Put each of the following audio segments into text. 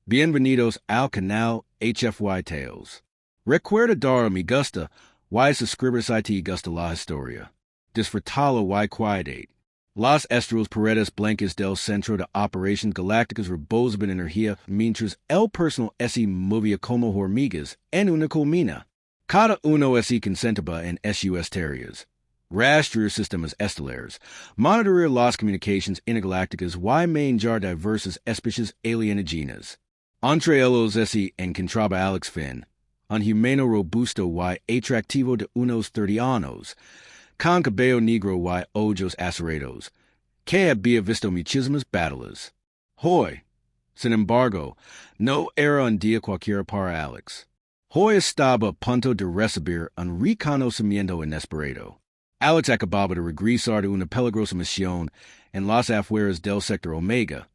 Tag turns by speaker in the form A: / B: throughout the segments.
A: Bienvenidos al canal HFY Tales. Recuerda dar me gusta y suscribirse y gusta la historia. Disfrutalo y cuidate. Las estros paredes blancas del centro de operaciones galácticas reposan energía mientras el personal se movía como hormigas en una colmena. Cada uno se concentraba en sus tareas. Rastrear sistemas estelares, monitorear las comunicaciones intergalácticas y manejar diversas especies alienígenas. Entre ellos se encontraba Alex Finn, un humano robusto y atractivo de unos 30 años, con cabello negro y ojos acerados, que había visto muchísimas batallas. Hoy, sin embargo, no era un día cualquiera para Alex. Hoy estaba a punto de recibir un reconocimiento inesperado. Alex acababa de regresar de una peligrosa misión en las afueras del sector Omega,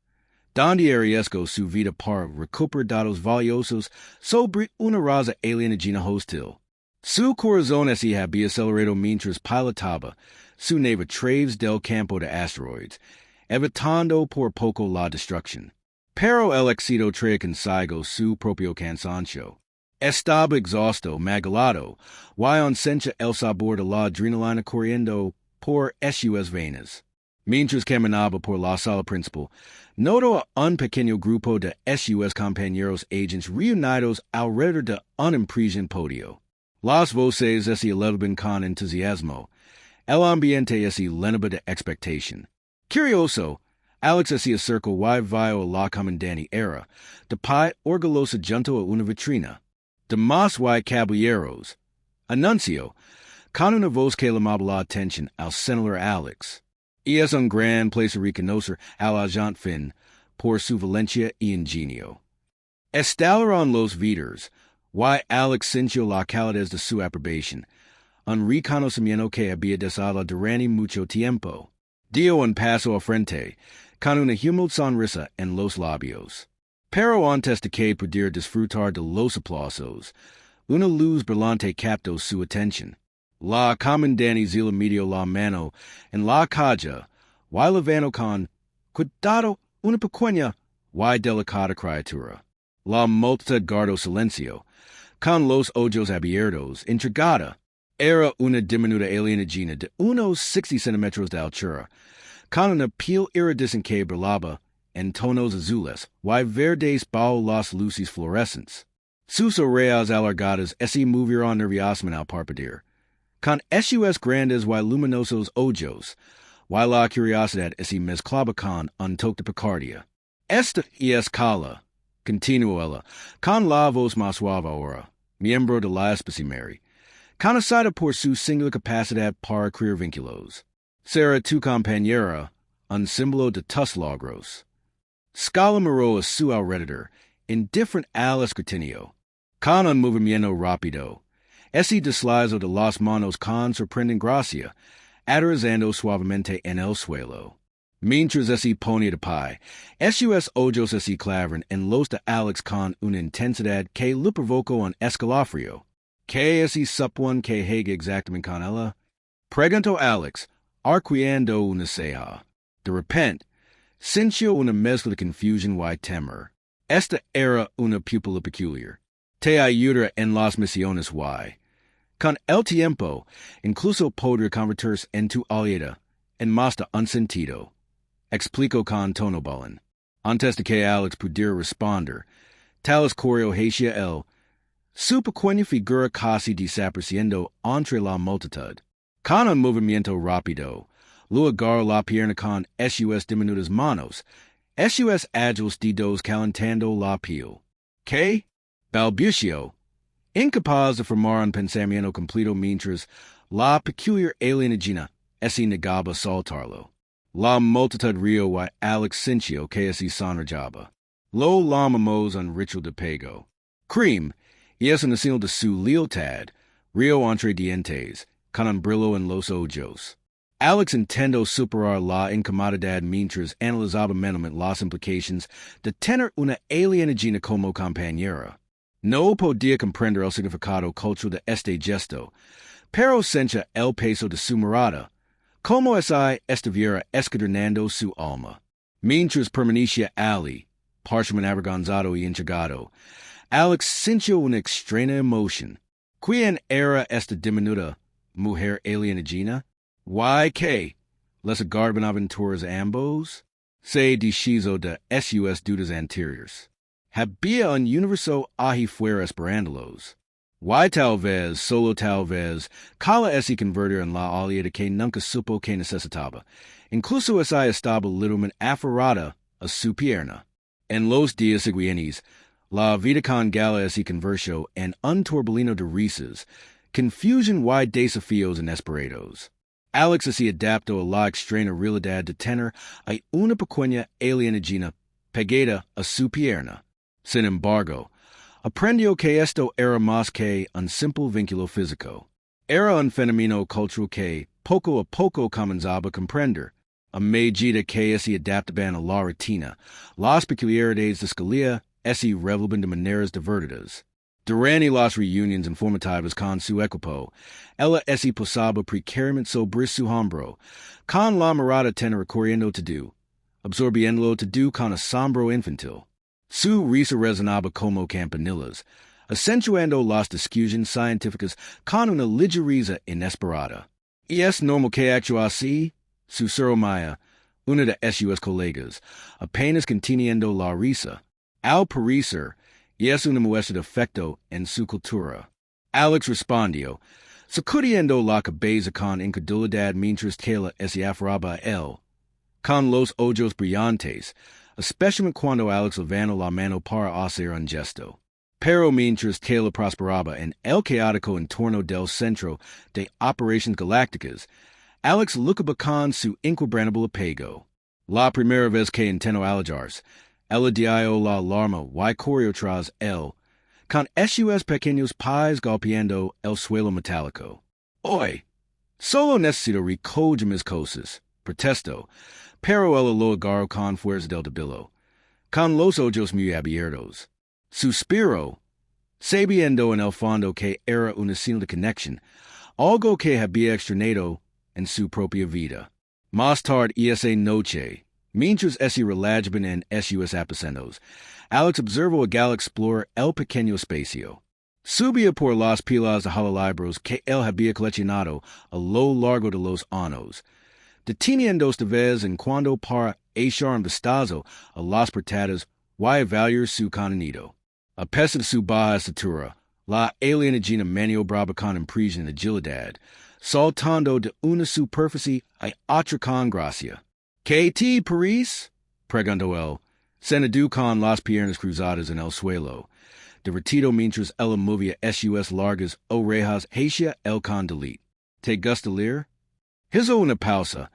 A: donde arriesgó su vida para recuperar datos valiosos sobre una raza alienígena hostil. Su corazón se había acelerado mientras pilotaba su nave a través del campo de asteroides, evitando por poco la destrucción. Pero el éxito traía consigo su propio cansancio. Estaba exhausto, maglado, y on sencha el sabor de la adrenalina corriendo por sus venas. Mientras caminaba por la sala principal, notó a un pequeño grupo de sus compañeros agents reunidos alrededor de un impresionante podio. Las voces se elevaban con entusiasmo. El ambiente se llenaba de expectación. Curioso, Alex se acercó y vio a la comandante Ahora, de pie orgullosa junto a una vitrina. Damas y caballeros, anunció, con una voz que llamaba la atención al señor Alex. Y es un gran placer reconocer al agente Finn por su valencia y ingenio. Estallaron los vidrios, y Alex sintió la calidez de su aprobación, un reconocimiento que había deseado durante mucho tiempo. Dio un paso al frente, con una humilde sonrisa en los labios. Pero antes de que pudiera disfrutar de los aplausos, una luz brillante captó su atención. La comandante le metió la mano en la caja, y levantó con cuidado una pequeña y delicada criatura. La multitud guardó silencio, con los ojos abiertos, intrigada. Era una diminuta alienígena de unos 60 centímetros de altura, con una piel iridescente que brillaba en tonos azules y verdes bajo las luces fluorescentes. Sus orejas alargadas se movieron nerviosamente al parpadear. Con sus grandes y luminosos ojos, y la curiosidad se mezclaba con un toque de picardia. Esta es Kala, continuó ella, con la voz más suave ahora, miembro de la especie Mary, conocida por su singular capacidad para crear vínculos. Será tu compañera, un símbolo de tus logros. Scala miró a su alrededor, indiferente al escrutinio, con un movimiento rápido. Se deslizó de las manos con sorprendente gracia, aterrizando suavemente en el suelo. Mientras se ponía de pie, sus ojos se clavaron en los de Alex con una intensidad que le provocó un escalofrío. ¿Qué se supone que haga exactamente con ella? Preguntó Alex, arqueando una ceja. De repente, sintió una mezcla de confusión y temor. Esta era una pupila peculiar. Te ayudará en las misiones y, con el tiempo, incluso podrá convertirse en tu aliada, en más de un sentido. Explicó con tono bullying. Antes de que Alex pudiera responder, tal corrió hacia él, su pequeña figura casi desapareciendo entre la multitud. Con un movimiento rápido, lo agarró la pierna con sus diminutas manos, sus ágiles dedos calentando la piel. ¿Qué? Balbució, incapaz de formar un pensamiento completo mientras la peculiar alienígena se negaba a soltarlo. La multitud rió y Alex sintió que se sonrojaba. Lo llamamos un ritual de pago. Cream, y es una señal de su lealtad, rió entre dientes, con un brillo en los ojos. Alex intentó superar la incomodidad mientras analizaba mentalmente las implicaciones de tener una alienígena como compañera. No podía comprender el significado cultural de este gesto, pero sentía el peso de su mirada, como si estuviera escudriñando su alma. Mientras permanecía allí, parchment avergonzado y enchegado. Alex sintió una extraña emoción. ¿Quién era esta diminuta mujer alienígena? ¿Y qué? ¿Les aventuras ambos? Se deshizo de sus dudas anteriores. Había un universo HFY esperándolos. Y tal vez, solo tal vez, cala ese convertir en la aliada que nunca supo que necesitaba. Incluso esa estaba literalmente aferrada a su pierna. En los días siguientes, la vida con gala ese conversió en un torbellino de risas, confusion y desafíos inesperados. Alex se adaptó a la extraña realidad de tener a una pequeña alienígena pegada a su pierna. Sin embargo, aprendió que esto era más que un simple vínculo físico. Era un fenómeno cultural que, poco a poco comenzaba a comprender, a medida que se adaptaban a la rutina, las peculiaridades de escalía se revelaban de maneras divertidas. Durante las reuniones informativas con su equipo, ella se posaba precariamente sobre su hombro, con la mirada tenue recorriendo todo, absorbiéndolo todo con asombro infantil. Su risa resonaba como campanillas, acentuando las discusiones científicas con una ligereza inesperada. Y es normal que actúe así, susurró Maya, una de sus colegas, apenas conteniendo la risa. Al parecer, y es una muestra de afecto en su cultura. Alex respondió, sacudiendo la cabeza con incredulidad mientras que la se aferraba a él, con los ojos brillantes, especialmente cuando Alex levantó la mano para hacer un gesto. Pero mientras que la prosperaba en el caótico entorno del centro de operaciones galácticas, Alex lucaba con su inquebrantable apego. La primera vez que intentó alejarse, ella dio la alarma y corrió tras él, con sus pequeños pies golpeando el suelo metálico. Hoy, solo necesito recoger mis cosas, protestó, pero ella lo agarró con fuerza del debilo, con los ojos muy abiertos. Suspiró, sabiendo en el fondo que era una señal de conexión, algo que había extrañado en su propia vida. Más tarde esa noche, mientras se relajaban en sus aposentos, Alex observó a Gal explorar el pequeño espacio. Subía por las pilas de hololibros que él había coleccionado a lo largo de los años, deteniéndose de vez en cuando para echar un vistazo a las portadas y evaluar su contenido. A pesar de su baja estatura, la alienígena maniobraba con impresión y agilidad, saltando de una superficie a otra con gracia. ¿Qué te parece? Preguntó él, sentado con las piernas cruzadas en el suelo, divertido mientras ella movía sus largas orejas hacia el condelit. ¿Te gusta leer? Hizo una pausa,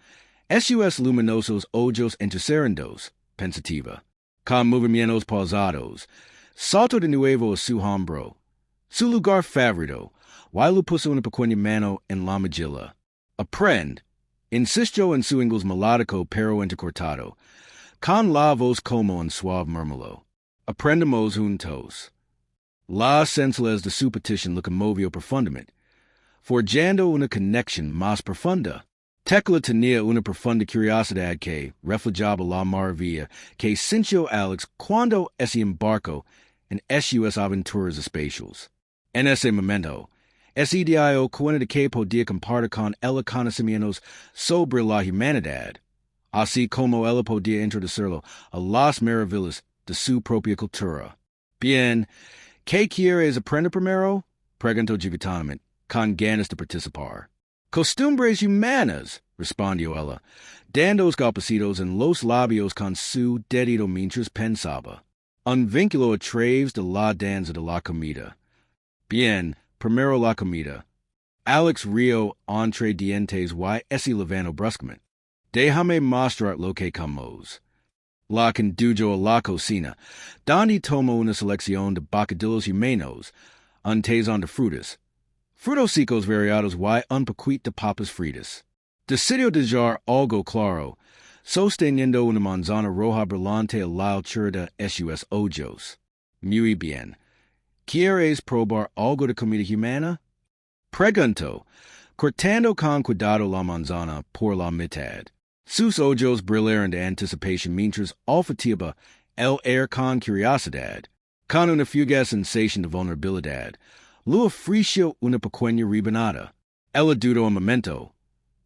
A: sus luminosos ojos entrecerrándose, pensativa. Con movimientos pausados, saltó de nuevo a su hombro, su lugar favorito, y le puso una pequeña mano en la mejilla. Aprende, insistió en su inglés melódico pero entrecortado, con la voz como un suave murmullo. Aprendamos juntos. La sencillez de su petición le conmovió profundamente, forjando una conexión más profunda. Tecla tenía una profunda curiosidad que reflejaba la maravilla que sintió Alex cuando se embarcó en sus aventuras espaciales. En ese momento, se dio cuenta de que podía compartir con ella conocimientos sobre la humanidad, así como ella podía introducirlo a las maravillas de su propia cultura. Bien, ¿qué quieres aprender primero? Preguntó gigantemente, con ganas de participar. Costumbres humanas, respondió ella, dando golpecitos en los labios con su dedito mientras pensaba. Un vínculo a través de la danza de la comida. Bien, primero la comida. Alex rió entre dientes y se levantó bruscamente. Déjame mostrar lo que comemos. La condujo a la cocina, donde tomó una selección de bocadillos humanos, un tazón de frutos secos variados y un paquete de papas fritas. Decidió dejar algo claro, sosteniendo una manzana roja brillante a la altura de sus ojos. Muy bien. ¿Quieres probar algo de comida humana? Preguntó, cortando con cuidado la manzana por la mitad. Sus ojos brillaron de anticipación mientras olfateaba el air con curiosidad, con una fugaz sensación de vulnerabilidad, lo ofreció una pequeña rebanada, el dudó un momento,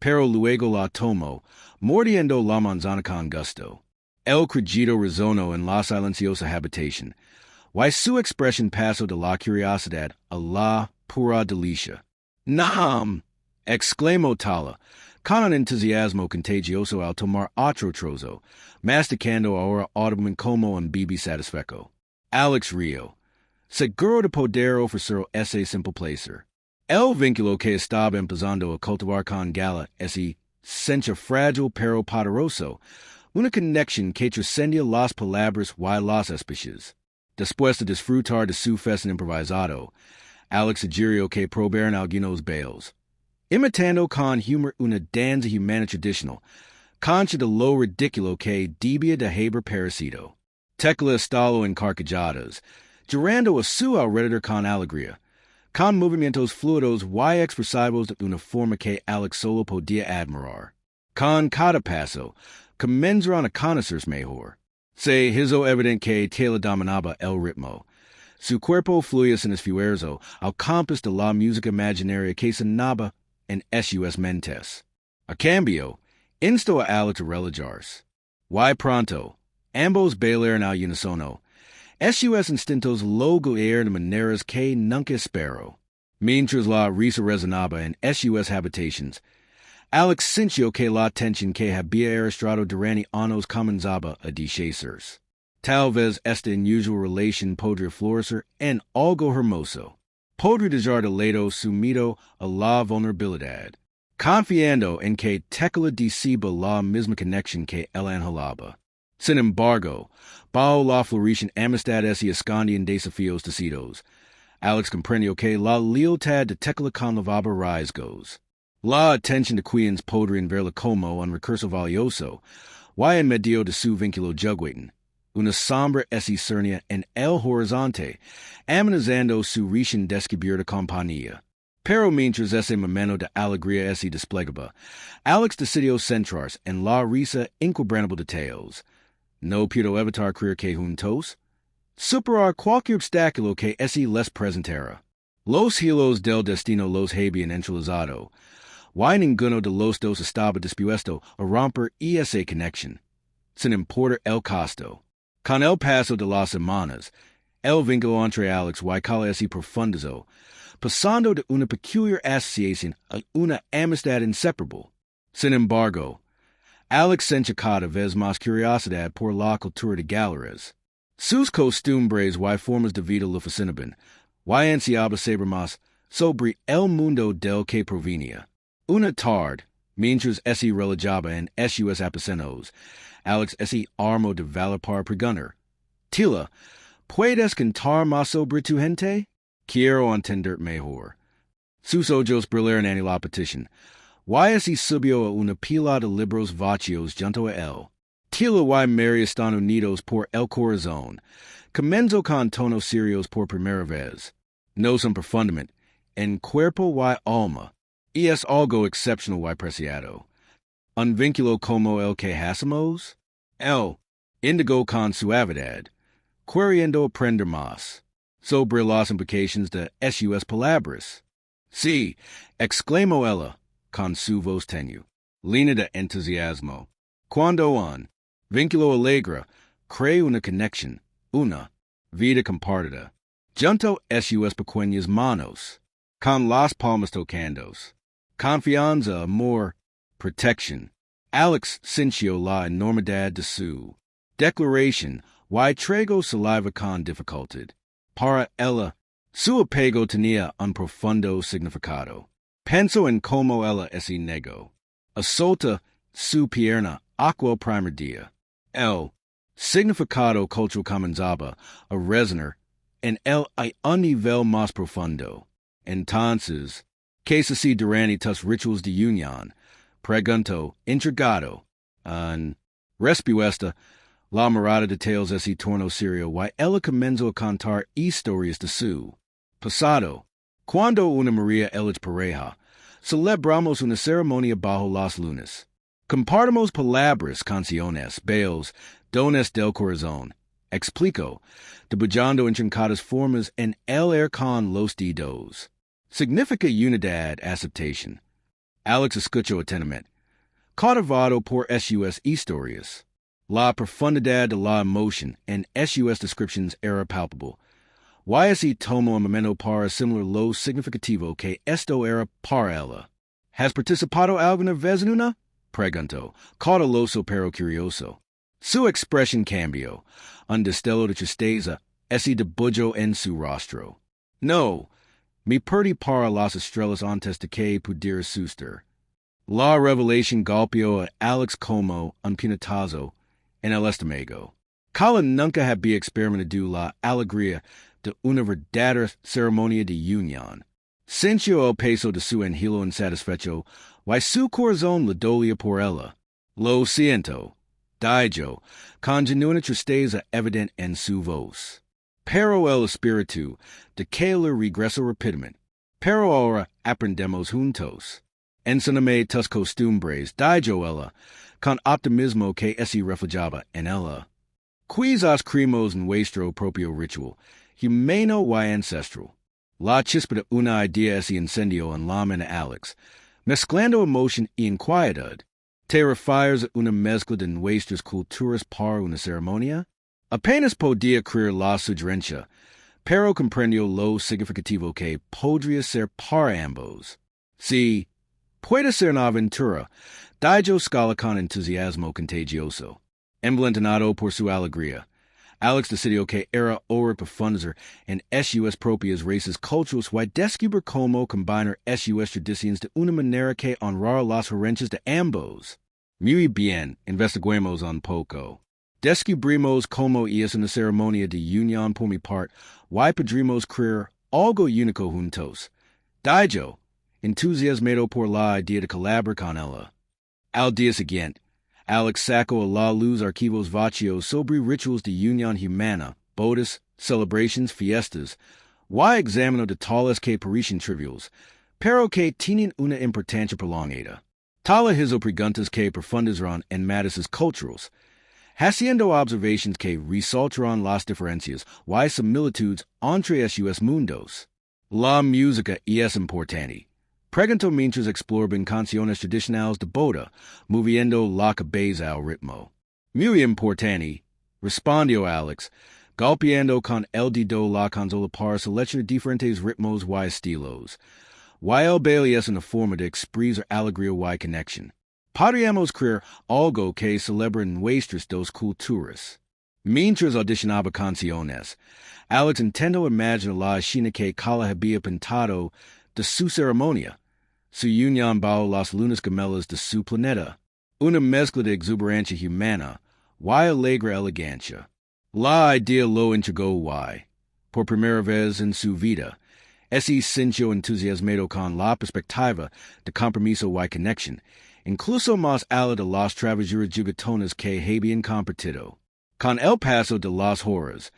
A: pero luego la tomó, mordiendo la manzana con gusto. El creydo resonó en la silenciosa habitación, y su expresión pasó de la curiosidad a la pura delicia. ¡Nam! Exclamó Tala, con un entusiasmo contagioso al tomar otro trozo, masticando ahora audible como un bebé satisfecho. Alex rió, seguro de poder ofrecer ese simple placer. El vínculo que estaba empezando a cultivar con Gala ese sencha frágil pero poderoso, una conexión que trascendía las palabras y las especies. Después de disfrutar de su festa improvisado, Alex sugirió que probaran algunos bailes, imitando con humor una danza humana tradicional, concha de lo ridículo que debía de haber parecido. Tecla estalo encarcajadas, girando a su alrededor con alegría, con movimientos fluidos y expresivos de una forma que Alex solo podía admirar. Con cada paso, comenzaron a conocerse mejor. Se hizo evidente que Taylor dominaba el ritmo. Su cuerpo fluía sin esfuerzo al compás de la música imaginaria que sonaba en sus mentes. A cambio, instó a Alex a relajarse. Y pronto, ambos bailaron al unísono. Sus instintos lo guiaron de maneras que nunca esperó. Mientras la risa resonaba en sus habitaciones, Alex sintió que la tensión que había arrastrado durante años comenzaba a deshacerse. Tal vez esta inusual relación podría florecer en algo hermoso. Podría dejar de lado su miedo a la vulnerabilidad, confiando en que Tecla deceba la misma conexión que él anhelaba. Sin embargo, bajo la floreciente amistad se escondían desafíos decididos. Alex comprendió que la lealtad de Tecla conllevaba riesgos. La atención de quienes podrían verla como un recurso valioso, y en medio de su vínculo juguetan. Una sombra se cernía en el horizonte, amenazando su recién descubierta compañía. Pero mientras ese momento de alegría se desplegaba, Alex decidió centrarse en la risa inquebrantable de Tails. No pudo evitar creer que juntos, superar cualquier obstáculo que ese les presentara. Los hilos del destino los habían entrelazado, y ninguno de los dos estaba dispuesto a romper esa conexión, sin importar el costo. Con el paso de las semanas, el vínculo entre Alex y Cala se profundizó, pasando de una peculiar asociación a una amistad inseparable. Sin embargo, Alex sentía cada vez más curiosidad por la cultura de Galeras. Sus costumbres y formas de vida lo fascinaban, y ansiaba saber más sobre el mundo del que provenía. Una tarde, mientras se relajaba en sus aposentos, Alex se armó de valor para preguntar: Tila, ¿puedes contar más sobre tu gente? Quiero entender mejor. Sus ojos brillaron en la petición, y se subió a una pila de libros vacíos junto a él. Tila y Mary están unidos por el corazón. Comenzó con tonos serios por primera vez. No son profundamente, en cuerpo y alma, y es algo excepcional y preciado. Un vínculo como el que hacemos, él indagó con suavidad, queriendo aprender más sobre las implicaciones de sus palabras. Sí, exclamó ella, con su voz tenue, llena de entusiasmo. Cuando un vínculo alegre crea una conexión, una vida compartida, junto sus pequeñas manos, con las palmas tocándose, confianza, amor, protección. Alex sintió la enormidad de su declaración y tragó saliva con dificultad. Para ella, su apego tenía un profundo significado. Pensó en cómo ella se negó. Solta su pierna aquel primer día. El significado cultural comenzaba a resonar en él a un nivel más profundo. Entonces, ¿qué se durante tus rituales de unión? Preguntó, intrigado. En respuesta, la mirada de Tails se tornó serio y ella comenzó a contar historias de su pasado. Cuando una María Elich pareja, celebramos una ceremonia bajo las lunas. Compartimos palabras, canciones, bailes, dones del corazón. Explico, debujando intrincadas formas en el air con los dedos. Significa unidad, aceptación. Alex escucho atentamente. Cautivado por HFY Stories. La profundidad de la emoción en HFY descriptions era palpable. YSE tomo un momento para similar lo significativo que esto era para ella. ¿Has participado alguna vez en una? Preguntó, cauteloso pero curioso. Su expresión cambió. Un destello de tristeza, ese debujó en su rostro. No, me perdí para las estrellas antes de que pudiera suster. La revelación golpeó a Alex como un puñetazo en el estómago. Kala nunca había experimentado la alegría de una verdadera ceremonia de unión. Sintió el peso de su anhelo insatisfecho, y su corazón le dolía por ella. Lo siento, dijo, con genuina tristeza evidente en su voz. Pero el espíritu de que le regresó rápidamente. Pero ahora aprendemos juntos. Enséñame tus costumbres, dijo ella, con optimismo que se reflejaba en ella. Quizás creemos en nuestro propio ritual, humano y ancestral. La chispa de una idea se incendió en la mente de Alex, mezclando emoción y inquietud. ¿Te refieres a una mezcla de nuestras culturas para una ceremonia? Apenas podía creer la sugerencia, pero comprendió lo significativo que podría ser para ambos. Sí, puede ser una aventura, dijo Scala con entusiasmo contagioso. Embelentado por su alegría, Alex decidió que era hora profundizar en HFY's propias raíces culturales y descubrir cómo combinar HFY's tradiciones de una manera que honrara las herencias de ambos. Muy bien, investiguemos un poco. Descubrimos cómo es una ceremonia de unión por mi parte y podremos crear algo único juntos. Dijo, entusiasmado por la idea de colaborar con ella. Al día siguiente, Alex sacó a la luz archivos vacíos sobre rituals de unión humana, bodas, celebrations, fiestas, y examinó detalles que parecían triviales, pero que tenían una importancia prolongada. Tal hizo preguntas que profundizaron en matices culturales, haciendo observaciones que resaltaron las diferencias y similitudes entre HFY mundos. La música es importante. Preguntó mientras exploraban canciones tradicionales de boda, moviendo la cabeza al ritmo. Muy importante, respondió Alex, golpeando con el dedo la consola para seleccionar diferentes ritmos y estilos. Y el baile es una forma de expresar alegría y conexión. Podríamos crear algo que celebre nuestras dos culturas. Mientras audicionaba canciones, Alex intentó imaginar la escena que Kala había pintado de su ceremonia. Su unión bajo las lunas gemelas de su planeta, una mezcla de exuberancia humana y alegre elegancia. La idea lo intrigó y, por primera vez en su vida, se sintió entusiasmado con la perspectiva de compromiso y conexión, incluso más allá de las travesuras juguetonas que habían compartido. Con el paso de las horas,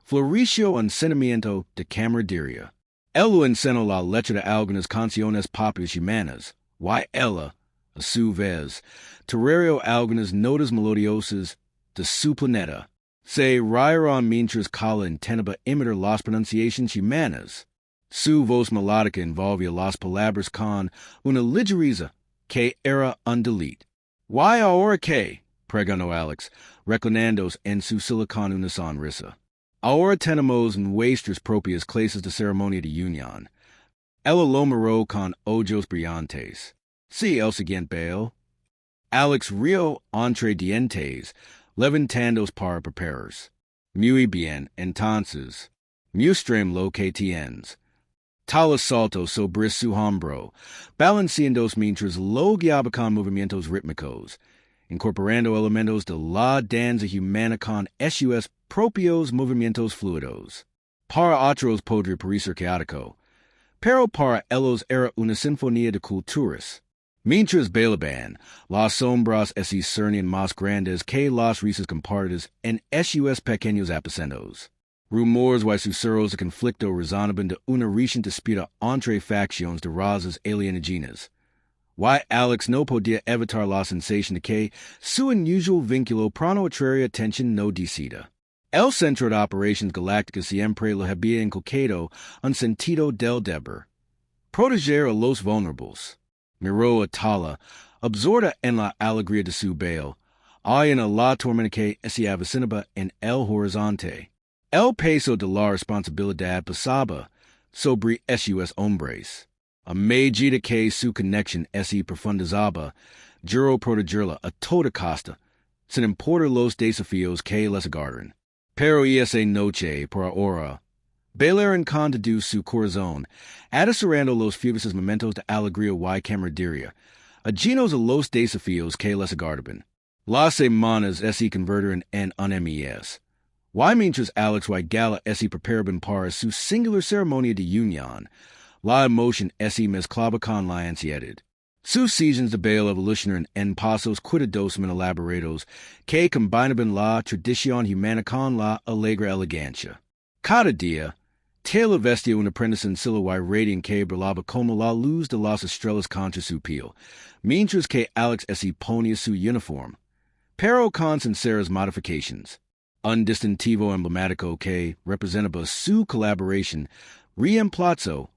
A: floreció un sentimiento de camaradería. Él enseñó la letra de algunas canciones populares humanas, y ella, a su vez, tarareó algunas notas melodiosas de su planeta. Se rieron mientras Kala intentaba imitar las pronunciaciones humanas. Su voz melódica envolvía las palabras con una ligereza que era un delito. ¿Y ahora qué? Preguntó Alex, reclinándose en su silla con una sonrisa. Ahora tenemos nuestras propias clases de ceremonia de unión. Ella lo miró con ojos brillantes. Sí, el siguiente baile. Alex rió entre dientes, levantándose para prepararse. Muy bien, entonces. Muestren lo que tienes. Tal saltó sobre su hombro, balanceándose mientras lo guiaba con movimientos rítmicos, incorporando elementos de la danza humana con HFY's propios movimientos fluidos. Para otros podría parecer caótico, pero para ellos era una sinfonía de culturas. Mientras bailaban, las sombras se cernían más grandes que las risas compartidas en HFY's pequeños aposentos. Rumores y susurros de conflicto resonaban de una reciente disputa entre facciones de razas alienígenas. Y Alex no podía evitar la sensación de que su inusual vínculo pronto atraería atención no decidida. El centro de operations galácticas siempre lo había inculcado un sentido del deber. Proteger a los vulnerables. Miró a Tala, absorta en la alegría de su baile, hay en la tormenta que se avecinaba en el horizonte. El peso de la responsabilidad pesaba sobre esos hombres. A medida que su conexión se profundizaba, juró protegerla a toda costa, sin importar los desafíos que les agarran. Pero esa noche, por ahora, bailaron con de su corazón, atesorando los fugaces momentos de alegría y camaradería, ajenos a los desafíos que les agarraban. Las semanas se convertiron en un mes. Y mientras Alex y Gala se preparaban para su singular ceremonia de unión, la emoción se mezclaba con la ansiedad. Sus seasons de baile evolucionaron en pasos cuidadosamente elaborados que combinaban la tradición humana con la alegre elegancia. Cada día, Taylor vestía una prenda sencilla y radiante que brillaba como la luz de las estrellas contra su piel, mientras que Alex se ponía su uniforme, pero con sinceras modificaciones. Un distintivo emblemático que representaba su colaboración reemplazó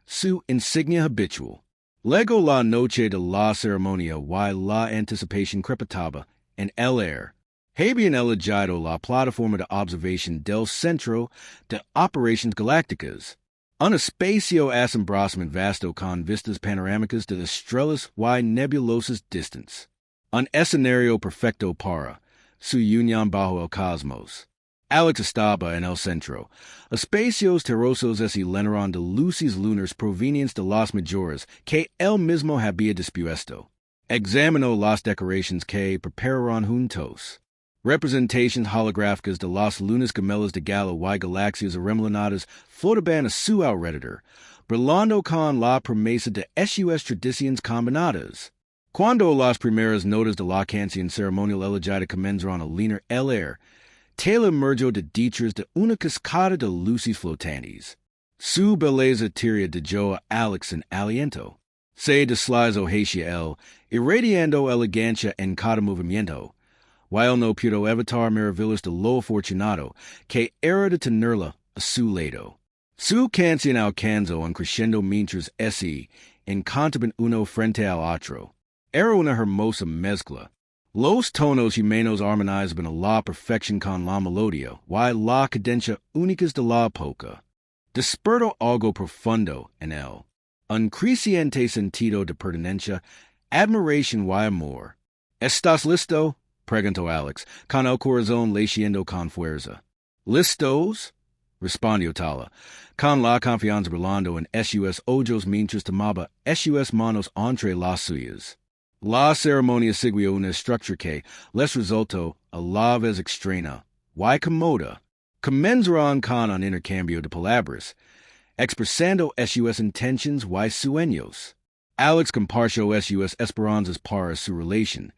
A: su insignia habitual. Luego la noche de la ceremonia y la anticipación crepitaba en el aire. Habían elegido la plataforma de observación del Centro de Operaciones Galácticas, un espacio asombrosamente vasto con vistas panorámicas de estrellas y nebulosas distantes. Un escenario perfecto para su unión bajo el cosmos. Alex estaba en el centro. Espacios terrosos se llenaron de luces lunares provenientes de las mayores que él mismo había dispuesto. Examinó las decoraciones que prepararon juntos. Representaciones holográficas de las lunas gemelas de Gala y galaxias arremolinadas flotaban a su alrededor, brillando con la promesa de HFY tradiciones combinadas. Cuando las primeras notas de la canción ceremonial elegida comenzaron a llenar el aire, Taylor emergió de dichas de una cascada de luces flotantes. Su belleza tiró de a Alex en aliento. Se deslizó hacia él, irradiando elegancia en cada movimiento, while no pudo evitar maravillas de lo afortunado que era de tenerla a su lado. Su canción alcanzó un crescendo mientras se encontraban uno frente al otro. Era una hermosa mezcla. Los tonos humanos armonizaban a la perfección con la melodía y la cadencia únicas de la polka. Despertó algo profundo en él, un creciente sentido de pertenencia, admiración y amor. ¿Estás listo?, preguntó Alex, con el corazón latiendo con fuerza. ¿Listos?, respondió Tala, con la confianza brillando en sus ojos mientras tomaba sus manos entre las suyas. La ceremonia siguió una estructura que les resultó a la vez extraña y cómoda. Comenzaron con un intercambio de palabras, expresando sus intenciones y sueños. Alex compartió sus esperanzas para su relación,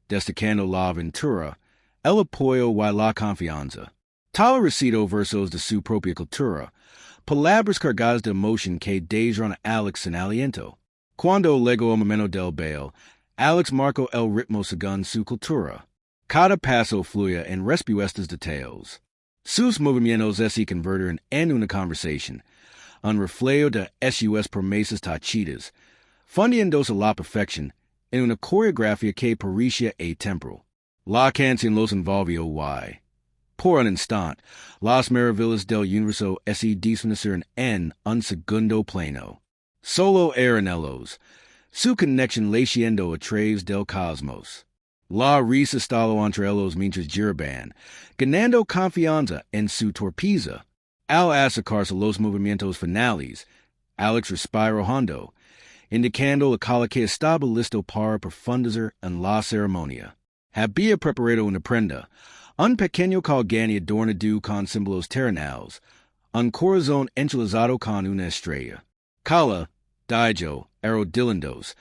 A: destacando la aventura, el apoyo y la confianza. Tala recitó versos de su propia cultura, palabras cargadas de emoción que dejaron a Alex en aliento. Cuando llegó el momento del baile, Alex marcó el ritmo según su cultura. Cada paso fluía en respuestas detalles. Sus movimientos se convirtieron en una conversación, un reflejo de sus promesas tachidas, fundiéndose a la perfección en una coreografía que parecía atemporal. La canción los envolvió y, por un instante, las maravillas del universo se desvanecieron en un segundo plano. Solo eran ellos, su conexión latiendo a través del cosmos. La risa estalló entre ellos mientras giraban, ganando confianza en su torpeza. Al acercarse los movimientos finales, Alex respiró hondo, indicando la cola que estaba listo para profundizar en la ceremonia. Había preparado una prenda, un pequeño colgante adornado con símbolos terrenales, un corazón entrelazado con una estrella. Kala, Daijo, Aerodillendos,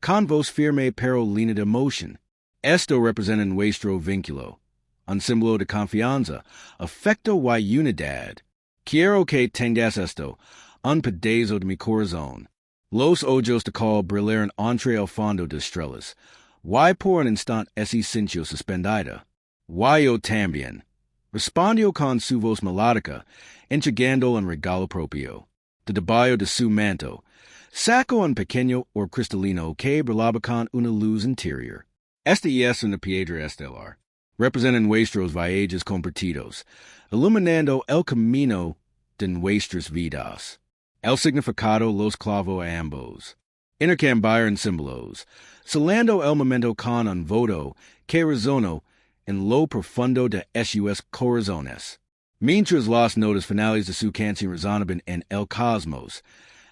A: con voz firme pero llena de emoción. Esto representa nuestro vínculo, un símbolo de confianza, afecto y unidad. Quiero que tengas esto, un pedazo de mi corazón. Los ojos de Carl brillaron entre el fondo de estrellas, y por un instante se sintió suspendida. Y yo también. Respondio con su voz melodica, entregando un regalo propio. De debajo de su manto, saco un pequeño or cristalino que brillaba con una luz interior. Este es una piedra estelar, representan nuestros viajes compartidos, iluminando el camino de nuestras vidas. El significado los clavo a ambos. Intercambiar en símbolos, celando el momento con un voto que resono en lo profundo de sus corazones. Mientras las notas finales de su canción resonaban en el cosmos,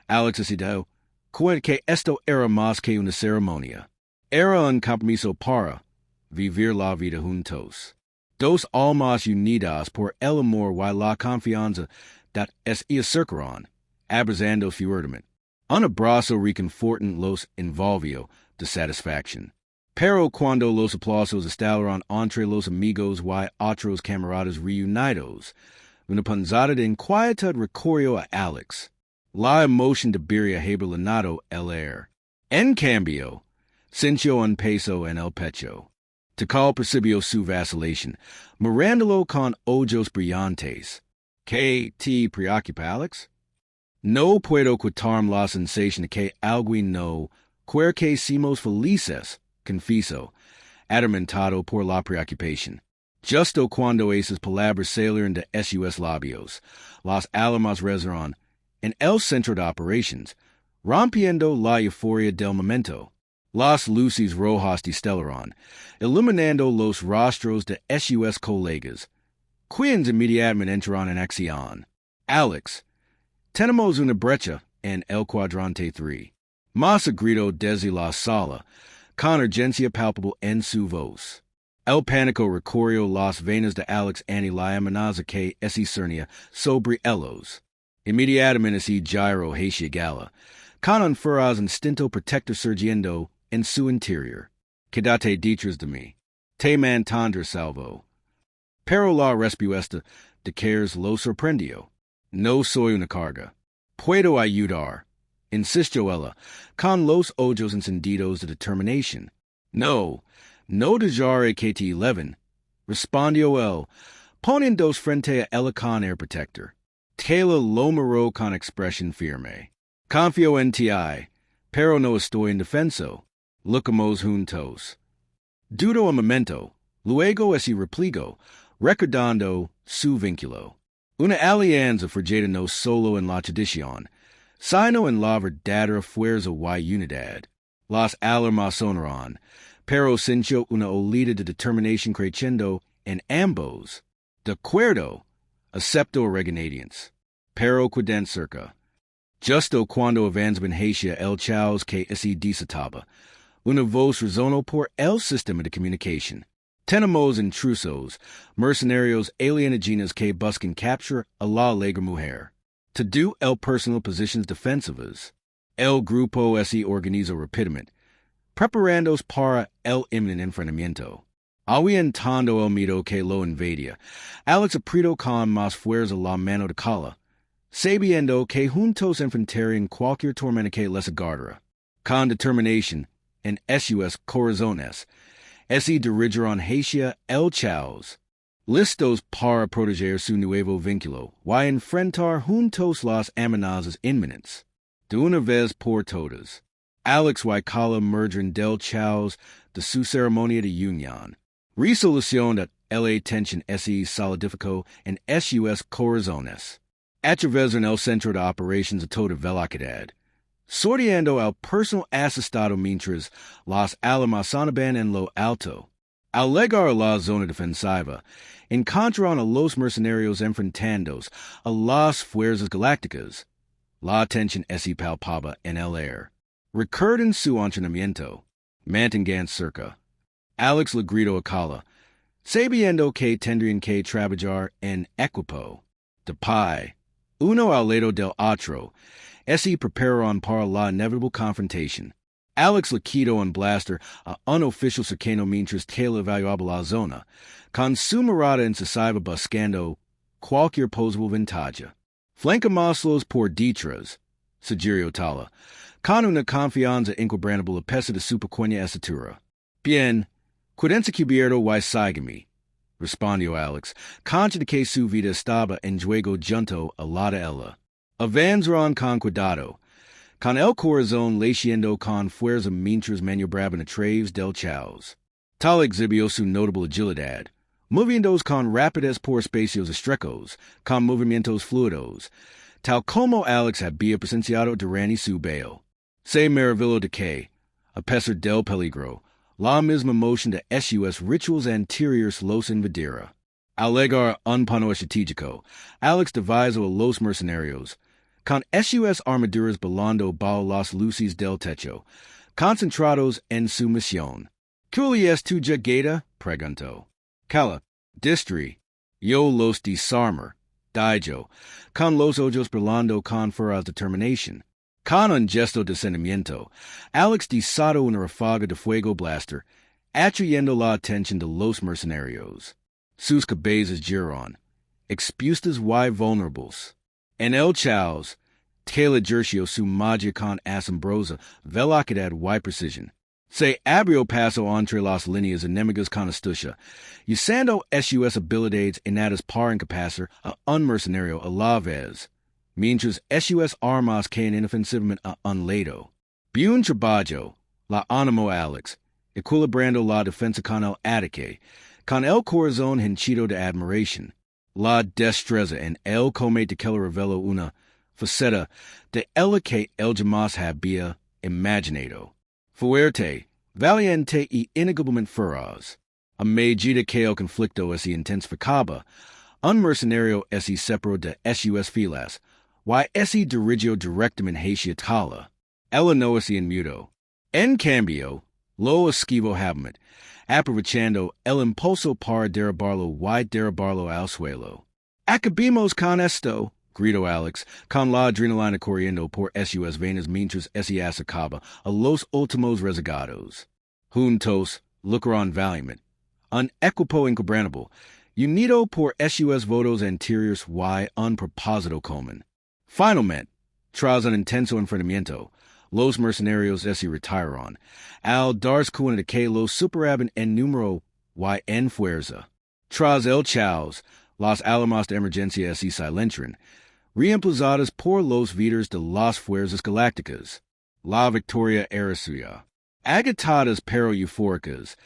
A: Alex decidió que esto era más que una ceremonia. Era un compromiso para vivir la vida juntos. Dos almas unidas por el amor y la confianza that es acercaron, abrazando fuertemente. Un abrazo reconfortan los envolvió de satisfacción. Pero cuando los aplausos estallaron entre los amigos y otros camaradas reunidos, una punzada de inquietud recorrió a Alex. La emoción de Beria había el aire. En cambio, sintió un peso en el pecho. Tikal percibió su vacilación, mirándolo con ojos brillantes. ¿Qué te preocupa, Alex? No puedo quitarme la sensación de que alguien no quiere que seamos felices, confieso, atormentado por la preocupación. Justo cuando esas palabras salieron de sus labios, las alarmas resonaron en el centro de operaciones, rompiendo la euforia del momento. Las luces rojas destellaron, iluminando los rostros de sus colegas, quienes inmediatamente entraron en acción. Alex, tenemos una brecha en el cuadrante 3. Massa gritó desde la sala, con urgencia palpable en su voz. El pánico recorrió las venas de Alex y la amenaza que se cernía sobre ellos. Inmediatamente se giró hacia Gala, con un feroz instinto protector surgiendo en su interior. Quédate detrás de mí. Te mantendré salvo. Pero la respuesta de Cares lo sorprendió. No soy una carga. Puedo ayudar, insistió ella, con los ojos encendidos de determinación. No dejaré que te eleven, respondió él, poniéndose frente a ella con air protector. Taylor lo miró con expresión firme. Confío en ti, pero no estoy indefenso. Lucamos juntos. Dudó un momento, luego se replicó, recordando su vínculo. Una alianza forjada no solo en la tradición, sino en la verdadera fuerza y unidad. Las alarmas sonaron, pero sintió una olida de determinación creciendo en ambos. De acuerdo, acepto regenadience, pero queden cerca. Justo cuando avanzaban hacia el caos que se desataba, una voz resonó por el sistema de comunicación. Tenemos intrusos, mercenarios alienígenas que buscan capture a la alegre mujer. To do el personal positions defensivas. El grupo se organizó rápidamente, preparándose para el inminente enfrentamiento. Ahuyentando el miedo que lo invadía, Alex apretó con más fuerza la mano de Kala, sabiendo que juntos enfrentarían cualquier tormenta que les agarrara. Con determinación, en sus corazones, se dirigieron hacia el caos, listos para proteger su nuevo vínculo y enfrentar juntos las amenazas inminentes. De una vez por todas, Alex y Kala emergen del caos de su ceremonia de unión. Resolución de la tensión se solidificó en sus corazones. Atravesaron el centro de operaciones a toda velocidad, sorteando al personal asestado mientras las alarmas sonaban en lo alto. Al llegar a la zona defensiva, encontraron a los mercenarios enfrentándose a las fuerzas galácticas. La tensión se palpaba en el aire. Recuerden su entrenamiento. Mantengan cerca. Alex le gritó a Kala, sabiendo que tendrían que trabajar en equipo. De pie, uno al lado del otro, se prepararon para la inevitable confrontación. Alex le quitó un blaster a un oficial cercano mientras que le evaluaba la zona, con su mirada incisiva buscando cualquier posible ventaja. Flancamoslos por detrás, sugirió Tala, con una confianza inquebrantable a pesar de su pequeña estatura. Bien, quédense cubierto y sígueme. Respondió Alex. Concha de que su vida estaba en juego junto a la de ella. Avanzaron con cuidado. Con el corazón latiendo con fuerza mientras maniobraban a través del caos. Tal exhibió su notable agilidad, moviéndose con rapidez por espacios estrechos, con movimientos fluidos, tal como Alex había presenciado durante su baile. Se maravilló de que, a pesar del peligro, la misma moción de HFY rituals anteriores los invadiera. Al llegar un punto estratégico, Alex devisó a los mercenarios, con HFY armaduras volando bajo las luces del techo, concentrados en su misión. ¿Cuál es tu llegada? Preguntó. Cala, distri, yo los desarmar, dijo, con los ojos brillando con feroz determinación. Con un gesto de sentimiento, Alex desató una ráfaga de fuego blaster, atrayendo la atención de los mercenarios. Sus cabezas giraron, expuestas y vulnerables. En el caos, Taylor ejerció su magia con asombrosa velocidad y precisión. Se abrió paso entre las líneas enemigas con astucia, usando HFY habilidades innatas para incapacir a un mercenario a la vez, mientras HFY armas caen inofensivamente a un lado. Bien trabajo, la animó Alex, equilibrando la defensa con el ataque, con el corazón henchido de admiración. La destreza en el combate que le reveló una faceta de ella que él jamás había imaginado. Fuerte, valiente y inigualmente feroz. A medida que el conflicto se intensificaba, un mercenario se separó de sus filas, y se dirigió directamente hacia Tala. Ella no se inmutó. En cambio, lo esquivó hábilmente, aprovechando el impulso para derribarlo y derribarlo al suelo. Acabemos con esto, gritó Alex, con la adrenalina corriendo por sus venas mientras se acercaba a los últimos rezagados. Juntos, lucraron valientemente, un equipo inquebrantable, unido por sus votos anteriores y un propósito común. Finalmente, tras un intenso enfrentamiento, los mercenarios se retiraron, al darse cuenta de que los superaban en número y en fuerza. Tras el caos, las alarmas de emergencia se silenciaron, reemplazadas por los vidrios de las fuerzas galácticas. La victoria era suya. Agitadas pero eufóricas,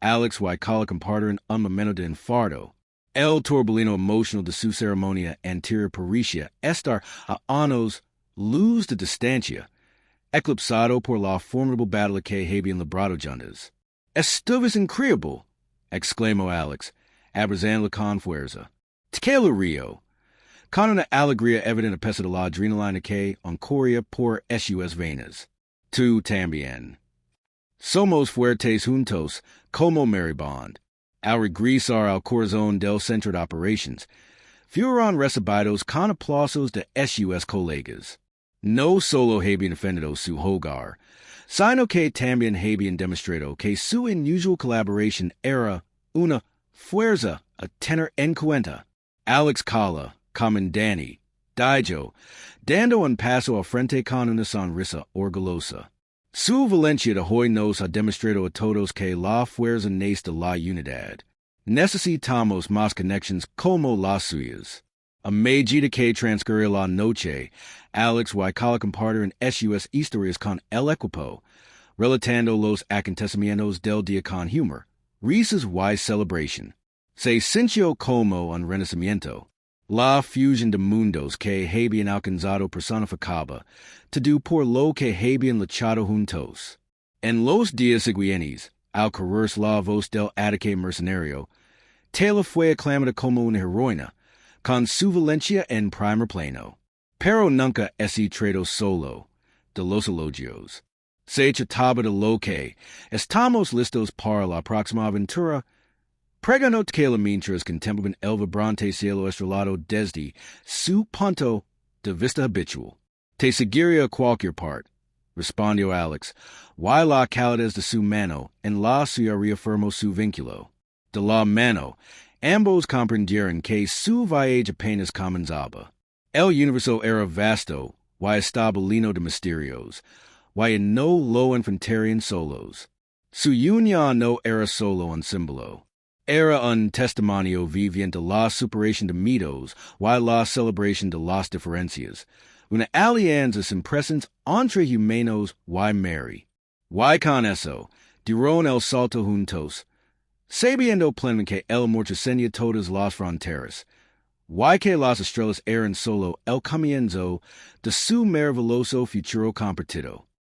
A: Alex y Cala compartieron un momento de infarto. El turbulino emocional de su ceremonia anterior parecía estar a años luz de distancia, eclipsado por la formidable batalla que habían librado juntos. «Esto es increíble», exclamó Alex, abrazándola con fuerza. «¿Qué lo río?» Con una alegría evidente a pesar de la adrenalina que corría por sus venas. «Tú también. Somos fuertes juntos, como Maribond». Al regresar al corazón del centro de operaciones, fueron recibidos con aplausos de sus colegas. No solo habían defendido su hogar, sino que también habían demostrado que su inusual colaboración era una fuerza a tener en cuenta. Alex Cala, comandante, dijo, dando un paso al frente con una sonrisa orgullosa. Su valencia de hoy nos ha demostrado a todos que la fuerza nace de la unidad. Necesitamos más conexiones como las suyas. A medida que transcurría la noche, Alex y Cala compartieron HFY Stories con el equipo, relatando los acontecimientos del día con humor, risas y celebración. Se sintió como un renacimiento. La fusión de mundos que habían alcanzado personificaba todo por lo que habían luchado juntos. En los días siguientes, al correrse la voz del ataque mercenario, Taylor fue aclamada como una heroína, con su valencia en primer plano. Pero nunca se trató solo de los elogios. Se trataba de lo que estamos listos para la próxima aventura. Pregonó Taylor mientras contemplaban el vibrante cielo estrellado desde su punto de vista habitual. Te seguiría a cualquier parte, respondió Alex, y la calidez de su mano en la suya reafirmó su vínculo. De la mano, ambos comprendieron que su viaje apenas comenzaba. El universo era vasto y estaba lleno de misterios, y no lo enfrentarían solos. Su unión no era solo un símbolo. era un testimonio viviente la superación de mitos y la celebración de las diferencias. Una alianza impresens entre humanos y Mary. Y con eso, dieron el salto juntos, sabiendo pleno que el amor trascendía todas las fronteras. Y que las estrellas eran solo el comienzo de su maravilloso futuro compartido.